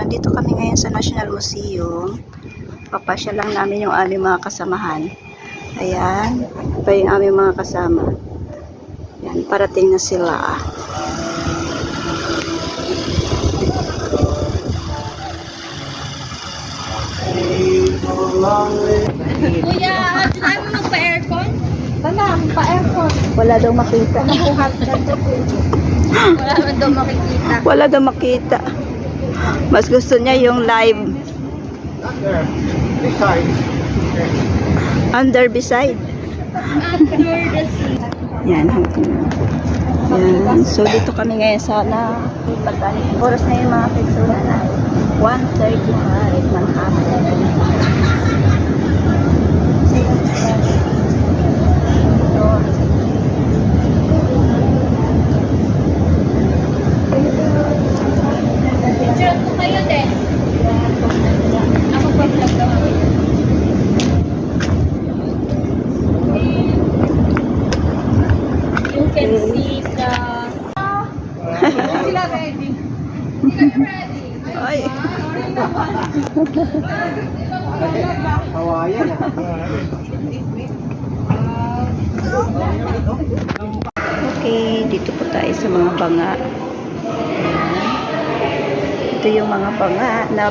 nandito kami ngayon sa National Museum. Papasya lang namin yung aming mga kasamahan. Ayan, pa yung aming mga kasama. Ayan, parating na sila. Kuya, dyan mo magpa-aircon? Wala, pa-airport. Wala daw makita. Wala naman daw makikita. Wala daw makita. Mas gusto niya yung live. Under, beside. Under the sea. Yan. Yan. So, dito kami ngayon sa oras na yung mga persona na 1:35 Manhattan. Picture ko kayo din. Ako pa vlog daw ako. You can see the... Sila ready. Sila ready. Ay. Hawayan Okay, dito po tayo sa mga banga. Ito yung mga banga na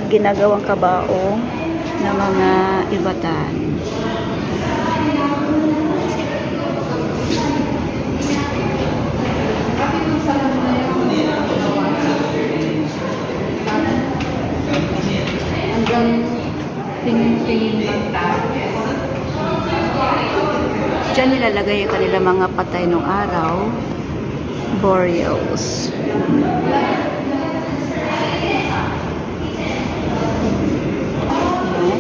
ginagawang kabaong na mga ibatan. Hanggang tingin-tingin lang tayo. Diyan nilalagay yung kanila mga patay nung araw. Burials.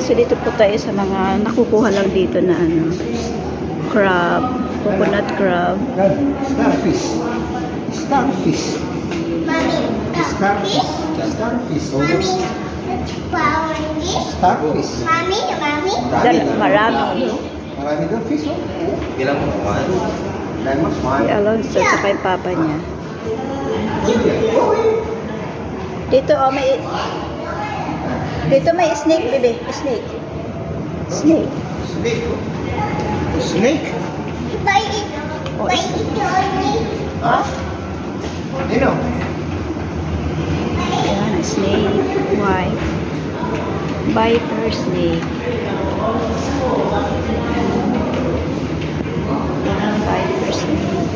So dito po tayo sa mga nakukuha lang dito na ano, crab, coconut crab. Starfish. Starfish. Mommy, Starfish. Starfish. Mommy, found this. Starfish. Mommy, Marami. Marami daw fish, oh. Bilang mo, one. Diamond, Si one. Alonso at saka yung papa niya. Dito may snake, bebe. Snake. Snake. Snake. Snake? buy it. Oh, Buy it only. Ha? You know. Ayan, snake. White. Viper snake. Ayan, viper snake.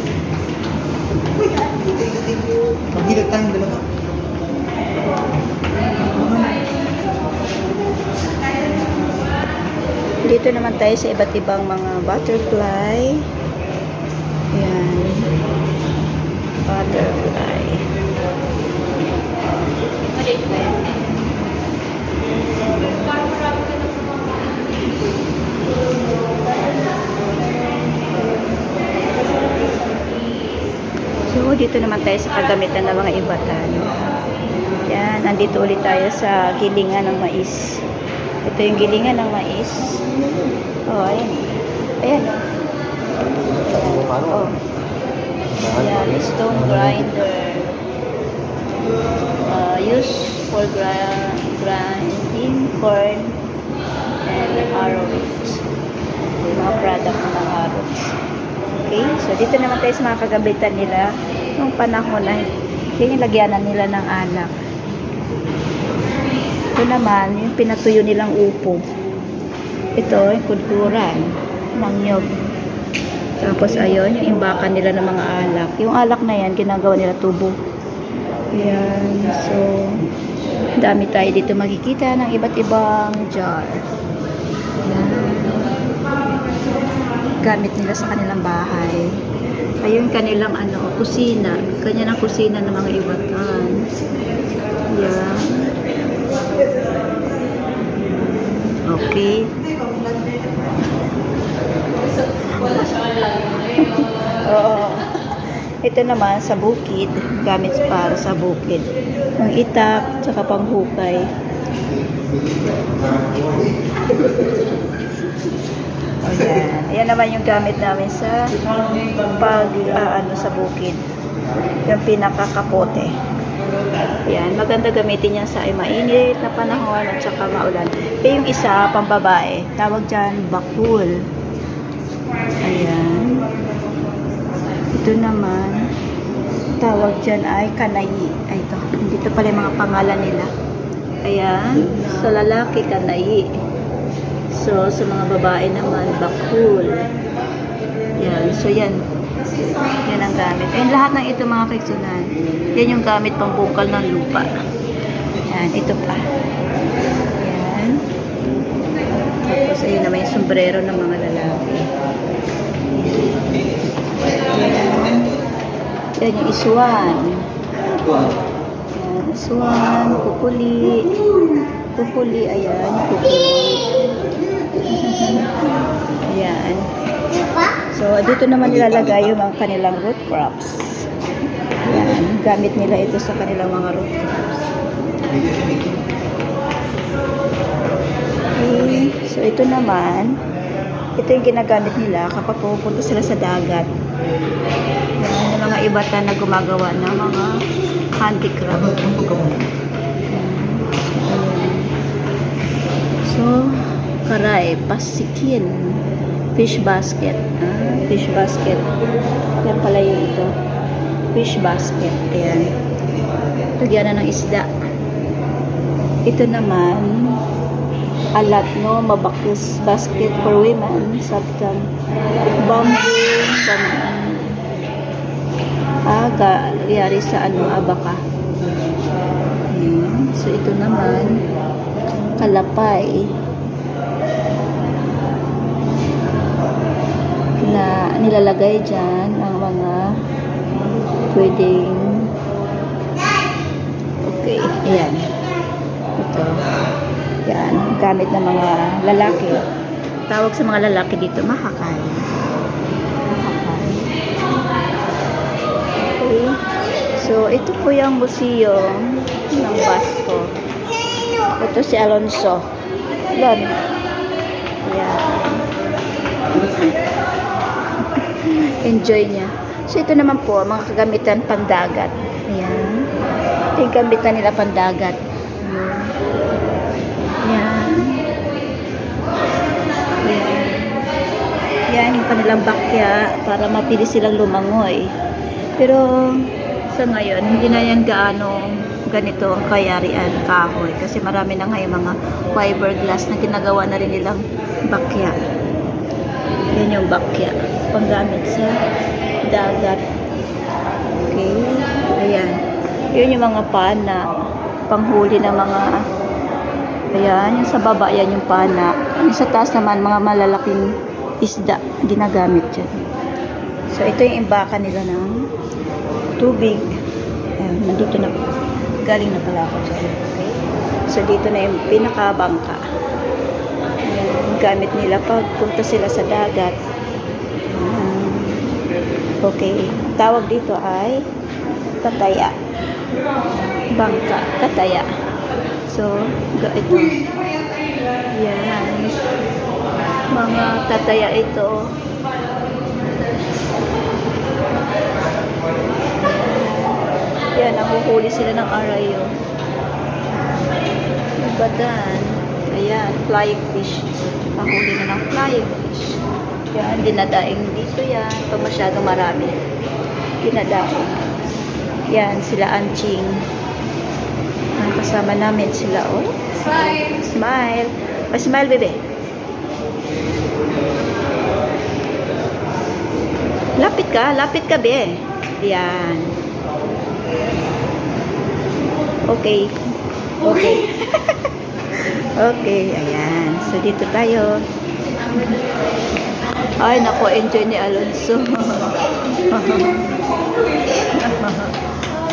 Maghilag tayong dalawa. Dito naman tayo sa iba't ibang mga butterfly. Ayan. Butterfly. So, dito naman tayo sa kagamitan ng mga ibatan. Yan, nandito ulit tayo sa gilingan ng mais. Ito yung gilingan ng mais. Oh, ayan. Ayan. Oh. Ayan, stone grinder. Used for grinding corn and arrowroot. Yung mga product ng arrowroot. Okay, so dito naman tayo sa mga kagamitan nila nung panahon na yung lagyanan nila ng alak. Ito naman, yung pinatuyo nilang upo. Ito, yung kudkuran ng nyog. Tapos, ayun, yung imbakan nila ng mga alak. Yung alak na yan, ginagawa nila tubo. Ayan, so, dami tayo dito makikita ng iba't ibang jar. Ayan. Gamit nila sa kanilang bahay. Ayun, kanilang kusina. Kanya ng kusina ng mga ibatan. Ayan. Okay. Oo. Ito naman sa bukid, gamit para sa bukid. Ang itak, tsaka panghukay. Ayan. Ayan naman yung gamit namin sa sa bukid. Yung pinakakapote. Ayan, maganda gamitin yan sa mainit na panahon at saka maulan. Yung isa, pang babae, tawag dyan bakul. Ayan. Ito naman, tawag dyan ay kanayi. Ay, ito. Dito pala yung mga pangalan nila. Ayan. Sa lalaki, kanayi. So, sa mga babae naman, bakul. Yan. So, yan. Yan ang gamit. Ayun, lahat ng ito mga kaigsunan. Yan yung gamit pang bungkal ng lupa. Yan. Ito pa. Yan. Tapos, ayun naman yung sombrero ng mga lalaki. Yan. Yan yung iswan. Yan. Iswan. Kukuli. Kukuli. Ayan. Kukuli. Ayan. So, dito naman nilalagay yung mga kanilang root crops. Ayan. Gamit nila ito sa kanilang mga root crops. Okay. So, ito naman, ito yung ginagamit nila kapag pupunta sila sa dagat. Ayan, yung mga ibatan na gumagawa ng mga handicraft. Ayan. So, karay, pasikin. Fish basket. Fish basket. Yan pala yung ito. Fish basket. Ayan. Lagyan na ng isda. Ito naman, alat, no? Mabakus basket for women. Sabtang bamboo. Yari sa abaka. Ayan. So, ito naman, kalapay. Na nilalagay dyan ang mga pwedeng okay, ayan ito, yan, gamit ng mga lalaki. Tawag sa mga lalaki dito, mahakay. Okay, so ito po yung museum ng Basco. Ito si Alonso doon, ayan. Enjoy niya. So, ito naman po, mga kagamitan pandagat. Ayan. Ito yung gamitan nila pandagat. Ayan. Ayan. Ayan yung kanilang bakya para mapili silang lumangoy. Pero, sa ngayon, hindi na yan ganito ang kayarian, kahoy. Kasi marami na ngayon mga fiberglass na ginagawa na rin nilang bakya. Yan yung bakya. Panggamit sa dagat. Okay. Ayan. Yun yung mga pana. Panghuli ng mga ayan. Yung sa baba, yan yung pana. Yung sa taas naman, mga malalaking isda. Ginagamit dyan. So, ito yung imbakan nila ng tubig. Ayan. Nandito na. Galing na pala ako dyan. Okay. So, dito na yung pinakabangka. Gamit nila pag punta sila sa dagat. Okay. Tawag dito ay tataya. Bangka. Tataya. So, ito. Yan. Mga tataya ito. Yan. Nahuhuli sila ng arayo. Ibatan. Ayan, flying fish. Mahuli na ng flying fish. Yan, dinadaing dito yan. Pag masyado marami. Dinadaing. Yan, sila Anching. Ang kasama namin sila, oh. Smile! Smile! Oh, smile, bebe. Lapit ka, be. Yan. Okay. Okay. Okay, ayan. So, dito tayo. Ay, naku, enjoy ni Alonso.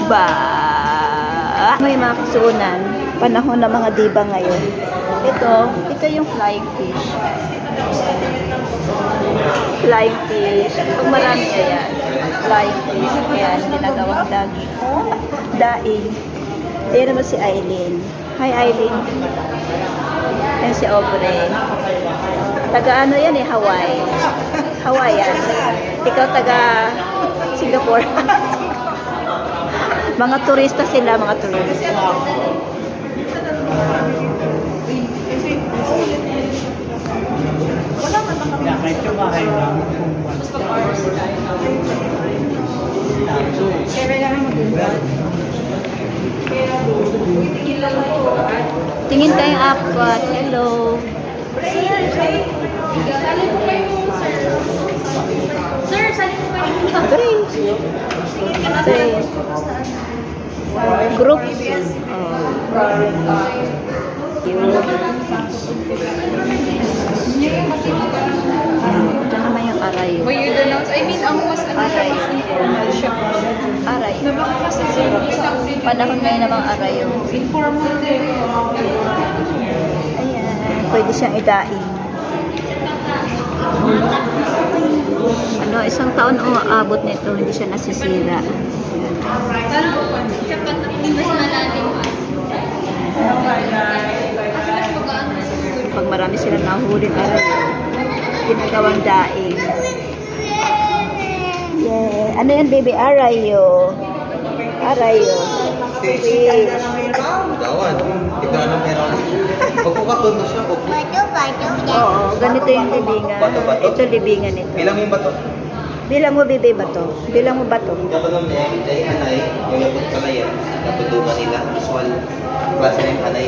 Ba? May mga kasuunan. Panahon ng mga diba ngayon. Ito yung flying fish. Flying fish. Pag marami ayan. Flying fish. Ayan, ginagawang dagi. Daing. Ayan naman si Aileen. Hi, Aileen. Ayan si Aubrey. Taga ano yan Hawaii. Hawaiian. Ikaw taga Singapore. Mga turista sila, mga turista. Tingin tayong apat. Hello. Salin po kayo, sir. Sir, salin po kayo. Three. Three. Group. Oh. Ito naman yung aray. Will you denounce? I mean, ang mas Aray. informal siya. Aray. Baka kasi sir, isang Panahon ngayon namang aray yung informal din. ayan. Pwede siyang idaing. Ano, isang taon umaabot nito, hindi siya nasisira. Parang, mas malalim. Kasi mas magaan na siguro. Pag marami silang nahuhuling aray, ginagawang daing. Yeah. Ano yan, baby? Arayo. Arayo. Fish. Gawan. Ikaw na meron. Huwag ko katundo siya. Huwag ko. Bato. Oo, ganito yung libingan. Bato-bato? Ito libingan nito. Bilang yung bato. Bilang mo, baby, bato. Bilang mo bato. Dapat naman yung hanay, yung yapot kalay yan. Dapat doon nila. Usual. Klase na yung hanay.